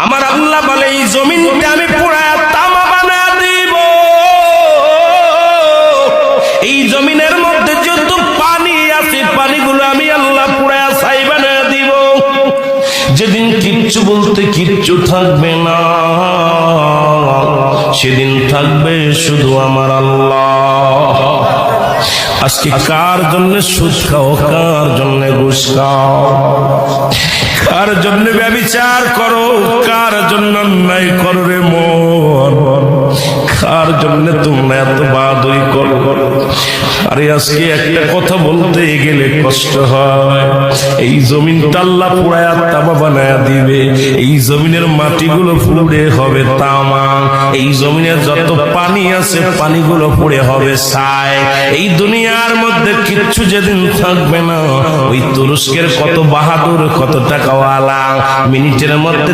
আমার আল্লাহ বলে এই জমিনটা আমি পুরায়া তামা বানায়া দিব। এই জমিনের মধ্যে যত পানি আছে পানিগুলো আমি আল্লাহ পুরায়া ছাই বানায়া দিব। যেদিন কিচ্ছু বলতে কিচ্ছু থাকবে না, সেদিন থাকবে শুধু আমার আল্লাহ। আজকে কার জন্য সুদ খাও, কার জন্য ঘুষ খাও, কার জন্য ব্যভিচার করো, কার জন্য অন্যায় করো রে মন, কার জন্য তোমরা এত বাদই করো। আরে আজকে একটা কথা বলতে গেলে কষ্ট হয়। এই জমিনটা আল্লাহ পুরায়া তামা বানায়া দিবে। এই জমিনের মাটিগুলো পুড়ে হবে তামা। এই জমিনে যত পানি আছে পানিগুলো পুড়ে হবে ছাই। এই দুনিয়ার মধ্যে কিচ্ছু যেদিন থাকবে না, ওই তুরস্কের কত বাহাদুর, কত টাকাওয়ালা মিনিটের মধ্যে